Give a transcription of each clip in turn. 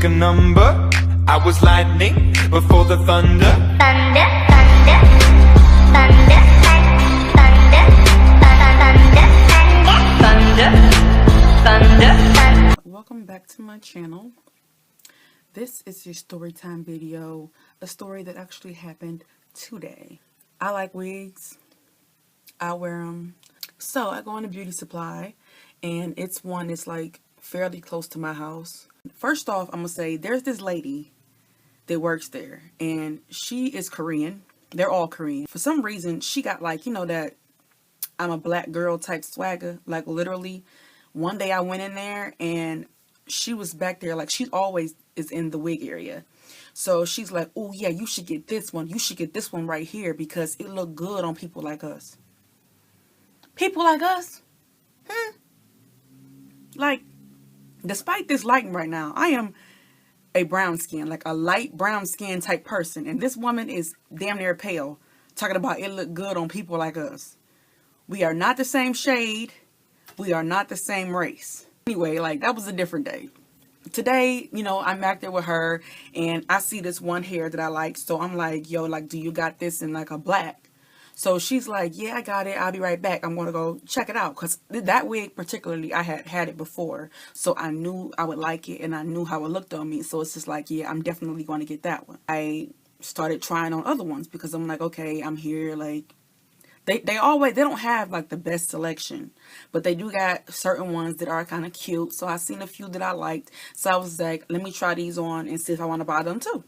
pick a number. I was lightning before the thunder. Thunder, thunder, thunder, thunder, thunder, thunder, thunder. Welcome back to my channel. This is your story time video, a story that actually happened today. I like wigs. I wear them. So I go in a beauty supply, and it's one that's like fairly close to my house. First off, I'm gonna say there's this lady that works there, and she is Korean. They're all Korean. For some reason, she got like, you know, that I'm a black girl type swagger. Like literally, one day I went in there and she was back there. Like she always is in the wig area. So she's like, oh yeah, you should get this one. You should get this one right here because it look good on people like us. People like us? Like, despite this lighting right now, I am a brown skin, like a light brown skin type person. And this woman is damn near pale, talking about it look good on people like us. We are not the same shade. We are not the same race. Anyway, like that was a different day. Today, you know, I'm back there with her and I see this one hair that I like. So I'm like, yo, like, do you got this in like a black? So she's like, yeah, I got it. I'll be right back. I'm going to go check it out. Because that wig particularly, I had it before. So I knew I would like it and I knew how it looked on me. So it's just like, yeah, I'm definitely going to get that one. I started trying on other ones because I'm like, okay, I'm here. Like, they don't have like the best selection. But they do got certain ones that are kind of cute. So I seen a few that I liked. So I was like, let me try these on and see if I want to buy them too.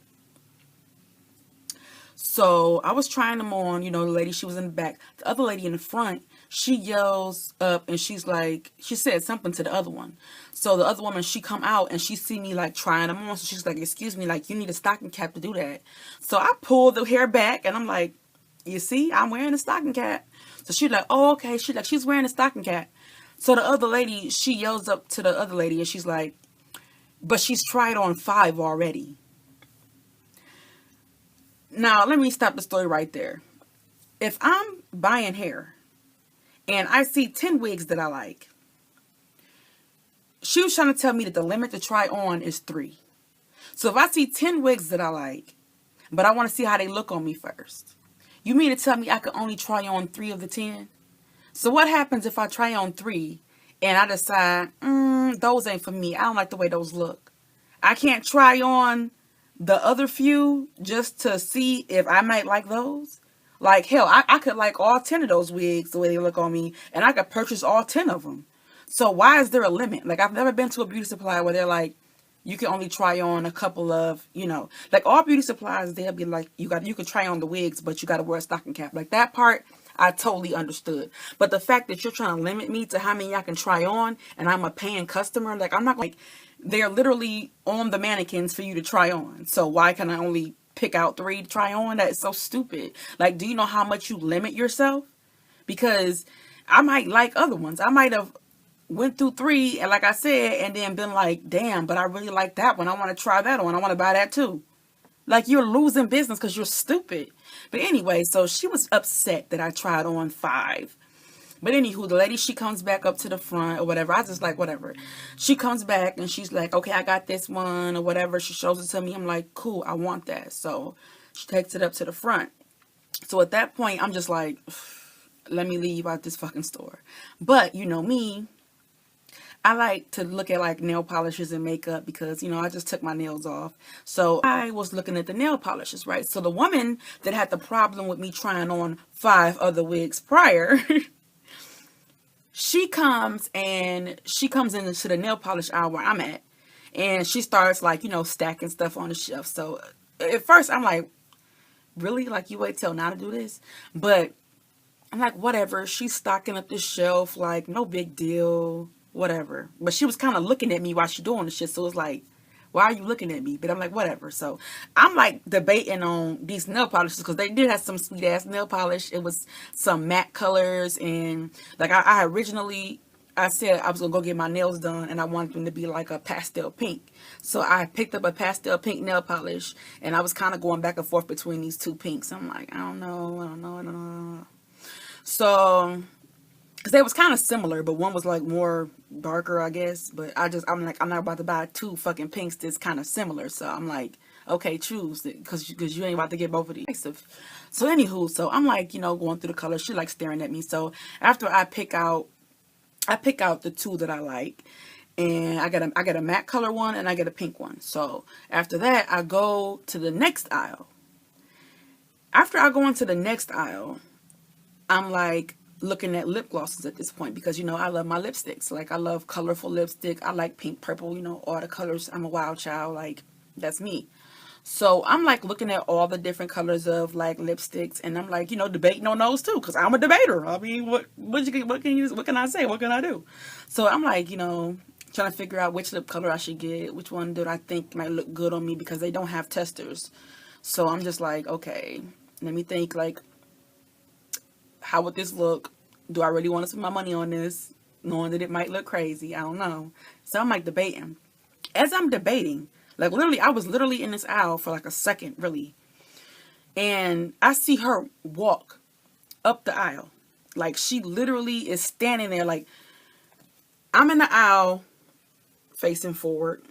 So I was trying them on, you know, the lady, she was in the back. The other lady in the front, she yells up and she's like, she said something to the other one. So the other woman, she come out and she see me like trying them on. So she's like, excuse me, like you need a stocking cap to do that. So I pulled the hair back and I'm like, you see, I'm wearing a stocking cap. So she's like, oh, okay. She's wearing a stocking cap. So the other lady, she yells up to the other lady and she's like, but she's tried on 5 already. Now, let me stop the story right there. If I'm buying hair and I see 10 wigs that I like, she was trying to tell me that the limit to try on is 3. So if I see 10 wigs that I like, but I want to see how they look on me first, you mean to tell me I could only try on 3 of the 10? So what happens if I try on 3 and I decide, those ain't for me. I don't like the way those look. I can't try on the other few just to see if I might like those. Like hell, I could like all 10 of those wigs the way they look on me, and I could purchase all 10 of them. So why is there a limit? Like I've never been to a beauty supply where they're like, you can only try on a couple of, you know, like all beauty supplies, they'll be like, you could try on the wigs, but you got to wear a stocking cap. Like that part, I totally understood. But the fact that you're trying to limit me to how many I can try on, and I'm a paying customer, like I'm not like, they're literally on the mannequins for you to try on. So why can I only pick out 3 to try on? That is so stupid. Like, do you know how much you limit yourself? Because I might like other ones. I might have went through 3, and like I said, and then been like, damn, but I really like that one. I want to try that on. I want to buy that too. Like, you're losing business because you're stupid. But anyway, so she was upset that I tried on 5. But anywho, the lady, she comes back up to the front or whatever. I just like, whatever. She comes back and she's like, okay, I got this one or whatever. She shows it to me. I'm like, cool, I want that. So she takes it up to the front. So at that point, I'm just like, let me leave out this fucking store. But you know me, I like to look at like nail polishes and makeup because, you know, I just took my nails off. So I was looking at the nail polishes, right? So the woman that had the problem with me trying on 5 other wigs prior, she comes into the nail polish aisle where I'm at, and she starts like, you know, stacking stuff on the shelf. So at first I'm like, really? Like you wait till now to do this? But I'm like, whatever. She's stocking up this shelf, like no big deal, whatever. But she was kind of looking at me while she's doing the shit. So it's like, why are you looking at me? But I'm like, whatever. So I'm like debating on these nail polishes because they did have some sweet ass nail polish. It was some matte colors, and like I originally, I said I was gonna go get my nails done and I wanted them to be like a pastel pink. So I picked up a pastel pink nail polish and I was kind of going back and forth between these 2 pinks. I'm like, I don't know. So because they was kind of similar, but one was like more darker, I guess. But I'm like, I'm not about to buy two fucking pinks that's kind of similar. So I'm like, okay, choose it, because you ain't about to get both of these. So anywho, so I'm like, going through the colors. She like staring at me. So after I pick out the two that I like, and I got a matte color one and I get a pink one. So after that, I go to the next aisle. After I go into the next aisle, I'm like looking at lip glosses at this point, because I love my lipsticks. Like, I love colorful lipstick. I like pink, purple, all the colors. I'm a wild child. Like, that's me. So I'm like looking at all the different colors of like lipsticks, and I'm like, debating on those too, because I'm a debater. I mean, what can I say? What can I do? So I'm like, trying to figure out which lip color I should get, which one do I think might look good on me, because they don't have testers. So I'm just like, okay, let me think, like, how would this look? Do I really want to spend my money on this, knowing that it might look crazy? I don't know. So I'm like debating. As I'm debating, like, literally, I was literally in this aisle for like a second, really. And I see her walk up the aisle. Like, she literally is standing there. Like, I'm in the aisle facing forward.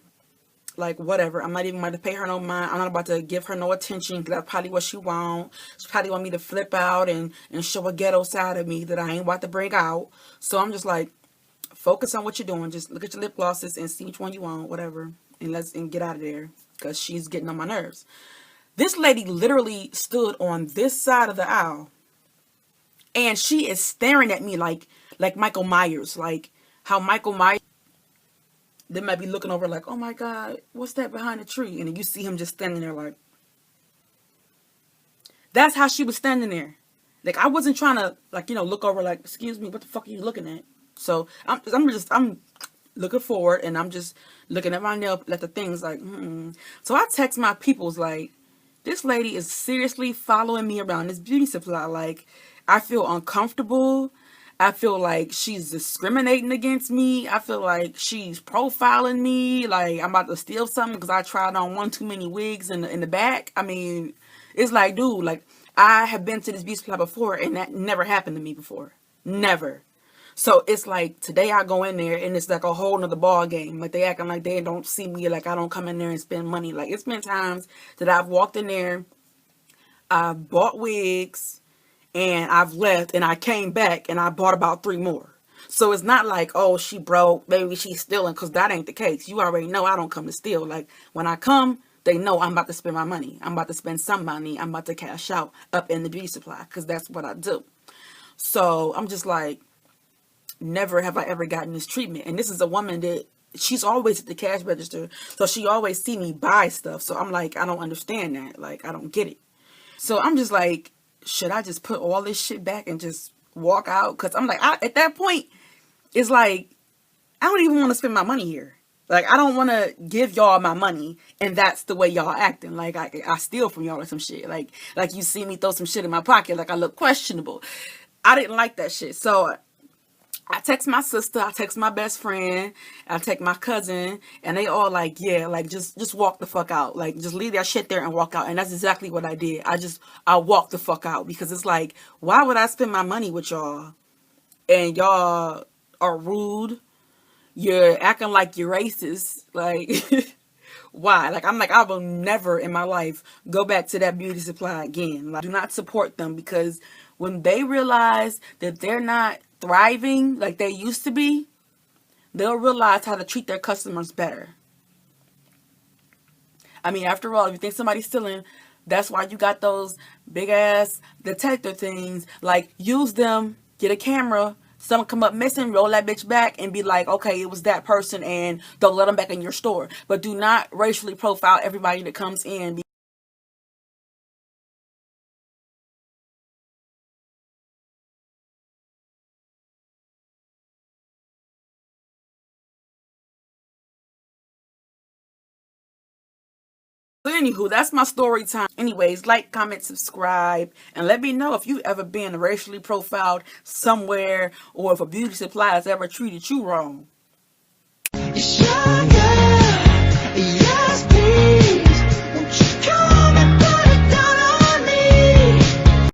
Like, whatever. I'm not even about to pay her no mind. I'm not about to give her no attention, because that's probably what she want. She probably want me to flip out and show a ghetto side of me that I ain't about to bring out. So I'm just like, focus on what you're doing. Just look at your lip glosses and see which one you want, whatever. And get out of there, because she's getting on my nerves. This lady literally stood on this side of the aisle, and she is staring at me like Michael Myers. Like how Michael Myers, they might be looking over like, oh my God, what's that behind the tree? And then you see him just standing there like, that's how she was standing there. Like, I wasn't trying to, like, look over like, excuse me, what the fuck are you looking at? So I'm looking forward, and I'm just looking at my nail, at the things like, So I text my peoples like, this lady is seriously following me around this beauty supply. Like, I feel uncomfortable. I feel like she's discriminating against me. I feel like she's profiling me. Like, I'm about to steal something because I tried on one too many wigs in the back. I mean, it's like, dude, like, I have been to this beauty supply before, and that never happened to me before. Never. So it's like, today I go in there, and it's like a whole nother ball game. Like, they acting like they don't see me, like I don't come in there and spend money. Like, it's been times that I've walked in there, I've bought wigs, and I've left, and I came back and I bought about 3 more. So it's not like, oh, she broke, maybe she's stealing, because that ain't the case. You already know I don't come to steal. Like, when I come, they know I'm about to spend my money. I'm about to spend some money. I'm about to cash out up in the beauty supply, because that's what I do. So I'm just like, never have I ever gotten this treatment. And this is a woman that, she's always at the cash register, so she always see me buy stuff. So I'm like, I don't understand that. Like, I don't get it. So I'm just like, should I just put all this shit back and just walk out? Because I'm like, at that point, it's like, I don't even want to spend my money here. Like, I don't want to give y'all my money, and that's the way y'all acting. Like, I steal from y'all or some shit. Like you see me throw some shit in my pocket, like I look questionable. I didn't like that shit. So I text my sister, I text my best friend, I text my cousin, and they all like, yeah, like, just walk the fuck out. Like, just leave that shit there and walk out. And that's exactly what I did. I walked the fuck out, because it's like, why would I spend my money with y'all? And y'all are rude. You're acting like you're racist. Like, why? Like, I'm like, I will never in my life go back to that beauty supply again. Like, do not support them, because when they realize that they're not thriving like they used to be, they'll realize how to treat their customers better. I mean, after all, if you think somebody's stealing, that's why you got those big ass detector things. Like, use them, get a camera, someone come up missing, roll that bitch back and be like, okay, it was that person, and don't let them back in your store. But do not racially profile everybody that comes in. So anywho, that's my story time. Anyways, like, comment, subscribe, and let me know if you've ever been racially profiled somewhere, or if a beauty supply has ever treated you wrong.